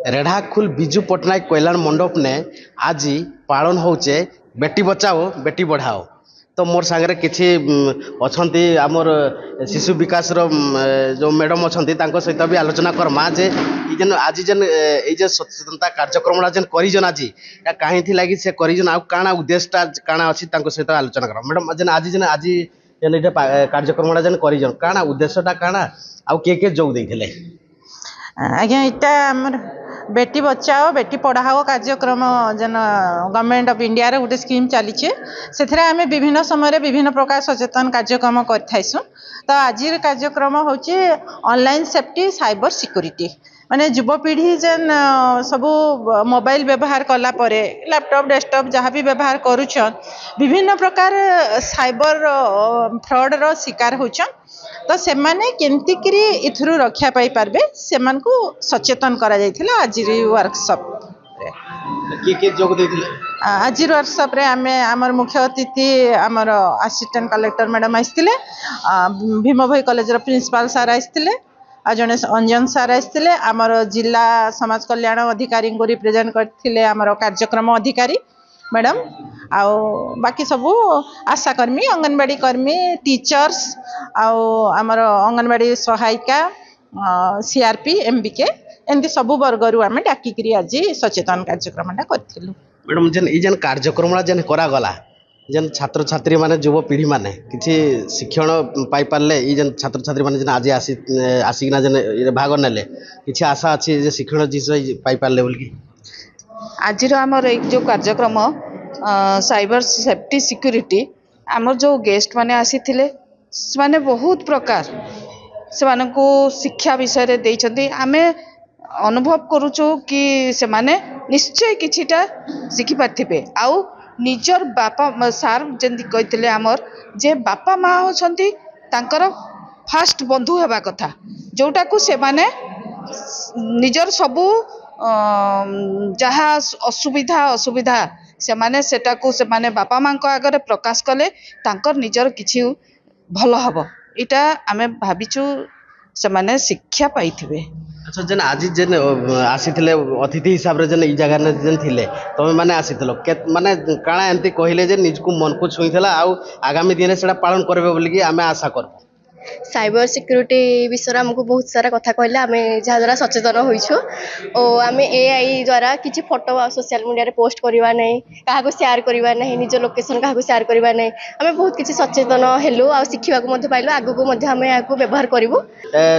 रेढ़ाखुल बिजू पट्टनायक कल्याण मंडप ने आज पालन होचे बेटी बचाओ बेटी बढ़ाओ। तो मोर सांगरे किसी अच्छी आमर शिशु विकास जो मैडम अच्छा सहित भी आलोचना करमा जे जेन आज जेन ये सचेतनता कार्यक्रम जेन करीजन आज कहीं लगी से करीजन आ काଣା उद्देश्यटा काଣା अच्छी सहित आलोचना कर मैडम जेन आज जेन ये कार्यक्रम जेन करीजन काଣା उद्देश्यटा काଣା आउ किए जोग देइथिले। आज्ञा इटा बेटी बचाओ बेटी पढ़ाओ कार्यक्रम जेन गवर्नमेंट ऑफ इंडिया रे गोटे स्कीम चली से आम विभिन्न समय विभिन्न प्रकार सचेतन कार्यक्रम करथाइसु। तो आज कार्यक्रम होची ऑनलाइन सेफ्टी साइबर सिक्योरिटी माने युवपीढ़ी जेन सबू मोबाइल व्यवहार कला परे लैपटॉप डेस्कटॉप जहाँ भी व्यवहार करुछन विभिन्न प्रकार साइबर फ्रॉड रो शिकार होछन। तो से माने केमतिकरी इथरु रक्षा पाई पारबे सेमान को सचेतन करा जायथिला आज वर्कशॉप के जोग देथिले। आज वर्कशॉप रे आमे हमर मुख्य अतिथि हमर असिस्टेंट कलेक्टर मैडम आइस्तिले, भीम भोई कॉलेज रो प्रिंसिपल सर आइस्तिले, आ जने अंजन सर आइस्तिले, हमर जिला समाज कल्याण अधिकारी को रिप्रेजेंट करथिले हमर कार्यक्रम अधिकारी मैडम आओ बाकी सबू आशाकर्मी अंगनवाड़ी कर्मी टीचर्स आओ आमर अंगनवाड़ी सहायिका सीआरपी एमबीके एमती सबू वर्गर आम डाकिकी आज सचेतन कार्यक्रम करूँ। मैडम जेन ये जेन कार्यक्रम जेन करागला जेन छात्र छात्री माने युवपीढ़ी माने किसी शिक्षण पाई पारले ये जेन छात्र छात्री माने जेन आज आसिकिना जेन भाग नेले किसी आशा अच्छी जे शिक्षण जिस पाई पारले बोल आज आमर एक जो कार्यक्रम साइबर सेफ्टी सिक्योरिटी आमर जो गेस्ट माने आसी थिले माने बहुत प्रकार से मानकु शिक्षा विषय रे देइछन्ती। आमे अनुभव करूछु कि से माने निश्चय किछिटा शिखि पारथिबे आउ निजर बापा सार जेंति कहिथिले आमर जे बापा माँ होछन्ती तांकर फास्ट बंधु हेबा कथा जोटा को से माने निजर सबू जहाँ असुविधा से माने सेटा को से माने बापा माँ को आगे प्रकाश कले तांकर निजर किछि भल हबो इटा आमे भाबिचु से माने शिक्षा पाइथिबे। अच्छा जेन आज जेन आसीथिले अतिथि हिसाब रे जेन ई जगह ने जेन थिले तमे माने आसीथिलो के माने काଣା एंती कहिले जे निज को मन को छुईथला आ आगामी दिन सेटा पालन करबे बोली कि आमे आशा करबो। साइबर सिक्योरिटी विषय आमको बहुत सारा कथा कहले आम जहाँ द्वारा सचेतन होइछु और आम एआई द्वारा किसी फोटो सोशल मीडिया रे पोस्ट करवा नहीं क्या शेयर करवा नहीं निज लोकेशन क्या शेयर करवा नहीं आम बहुत किसी सचेतन हेलु आ शिखा पाइलु आगू आम या व्यवहार करूँ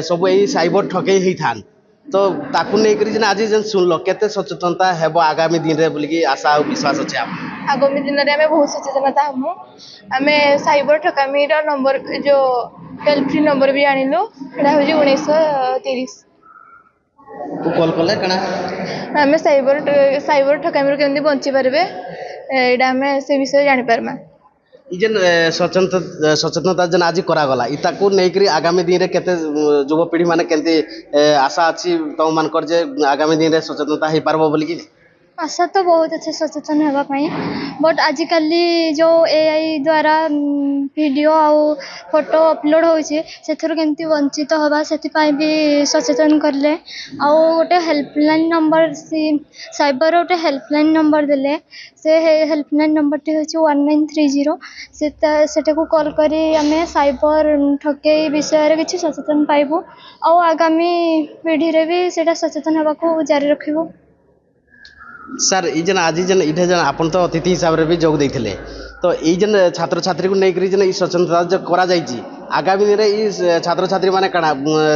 सब यही साइबर ठकई ही थान तो ताकू नहीं करी आज जेन सुनल केते सचेतनता हेबो आगामी दिन रे बोली कि आशा और विश्वास अछि आप आगामी दिन रे आम बहुत सचेतनता हमू आम साइबर ठकामी नंबर जो हेल्प फ्री नंबर भी आनिलु एटा हो 1930 तू कॉल कले कना आम साइबर ठकामी केमती बंची पारबे एटा आम से विषय जानि पारमा। जेन सचेतनता जेन आज करागला इताकू नहीं करी आगामी दिन रे केते युवपीढ़ी माने केंती आशा अछि तो मानकर जे आगामी दिन रे सचेतनता हे पारबो बोली कि आशा तो बहुत अच्छे सचेतन होगापाई बट आजिकल जो एआई द्वारा वीडियो आउ फोटो अपलोड होची सेथुर केमती वंचित होबा सेथिपाई भी सचेतन करले आउ गोटे हेल्पलाइन नंबर साइबर गोटे हेल्पलाइन नंबर देले से हेल्पलाइन नंबर टी होची 1930 सेटा को कॉल करी आमे साइबर ठकेई विषय रे किछि सचेतन पाइबो आउ आगामी पीढ़ी रे भी सेटा सचेतन होबा को जारी रखिबो। सर ये जेन आज जेन इधे जेन आपन तो अतिथि हिसाब रे भी जोग देथिले तो ये जेन छात्र छात्री को नहीं करी जेन ई सचेतनता जो करा जायछि आगामी दिन रे ई छात्र छात्री माने काना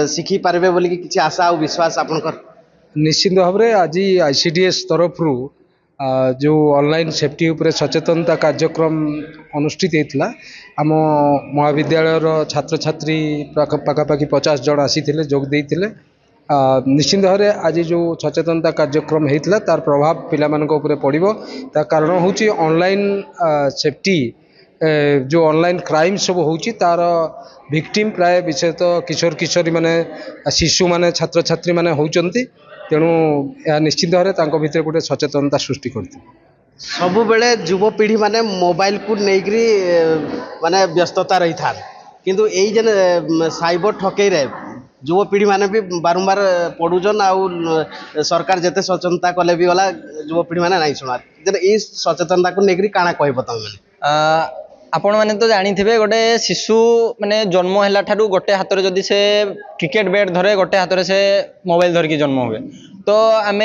सिखि पारबे बोली कि किछि आशा और विश्वास आपन कर निश्चित भाव रे आज आईसीडीएस तरफ रु जो ऑनलाइन सेफ्टी उपरे सचेतनता कार्यक्रम अनुष्ठित होता आम महाविद्यालय छात्र छात्री पाखापाखि 50 जन आसी जोग देइथिले। निश्चित भाव में आज जो सचेतनता कार्यक्रम होता तार प्रभाव पिला ऊपर पड़ो ता कारण हूँ ऑनलाइन सेफ्टी जो ऑनलाइन क्राइम सब होची तार विक्टिम प्राय विशेषतः किशोर किशोरी माने शिशु माने छात्र छात्री माने होचंती तेणु यह निश्चित भाव में भीतर गोटे सचेतनता सृष्टि करती सब बेले युवपीढ़ी माने मोबाइल को लेकरी माने व्यस्तता रही था किंतु यही जेन साइबर ठकई रे युवपीढ़ी मैंने भी बारंबार पढ़ुचन आउ सरकार जिते सचेतनता कले भी गला युवपीढ़ी मैंने नहीं शुणा ये सचेतनता को लेकर काଣା कहब तुम मैंने आपण मैंने तो जानी गोटे शिशु माने जन्म है ठारू गोटे हाथ में जदि से क्रिकेट बैट धरे गोटे हाथ में से मोबाइल धरिकी जन्म हुए तो आम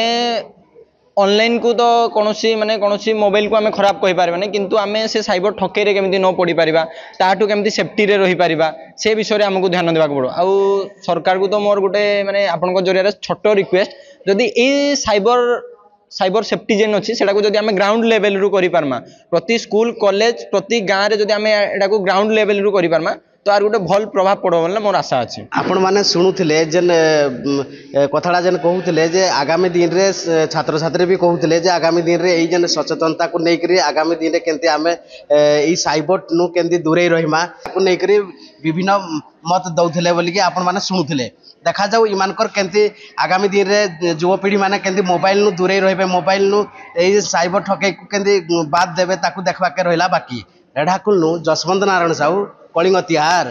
ऑनलाइन को तो कौन माने कौन मोबाइल को आम खराब कही पारे किंतु आम से साइबर ठकेरे केमी न पड़ी पारिबा ताठू केमती सेफ्टी रे रही पारिबा से विषय में आमको ध्यान देवाक पड़ो आउ सरकार को तो मोर गोटे माने आपन जरिया छोट रिक्वेस्ट जदि ये साइबर सेफ्टी जेन अच्छी से आम ग्राउंड लेवल रू करि पारमा प्रति स्कूल कॉलेज प्रति गाँव में जब आम एटा को ग्राउंड लेवल रू करि पारमा तो आर गोटे भल प्रभाव पड़ो बोले मोर आशा अच्छे आपण मैंने शुणुले जेन कथाड़ा जेन कहते जे आगामी दिन रे छात्र छात्री भी कहते जे आगामी दिन रे यही जेन सचेतनता को लेकर आगामी दिन केमती आम यही साइबर नु केमती दूरे रहीमा को लेकर विभिन्न मत दौले बोलिकी आपण मैंने शुणुले देखा जाऊ इमानकर केमती आगामी दिन रे युवपीढ़ी मैंने केमती मोबाइल नु दूरे रहे मोबाइल नु यही साइबर ठकई को केमती बाद देवे ताकू देखवाके रहा बाकी रेढ़ाकुल नु जसवंत नारायण साहू कलिंग तिहार।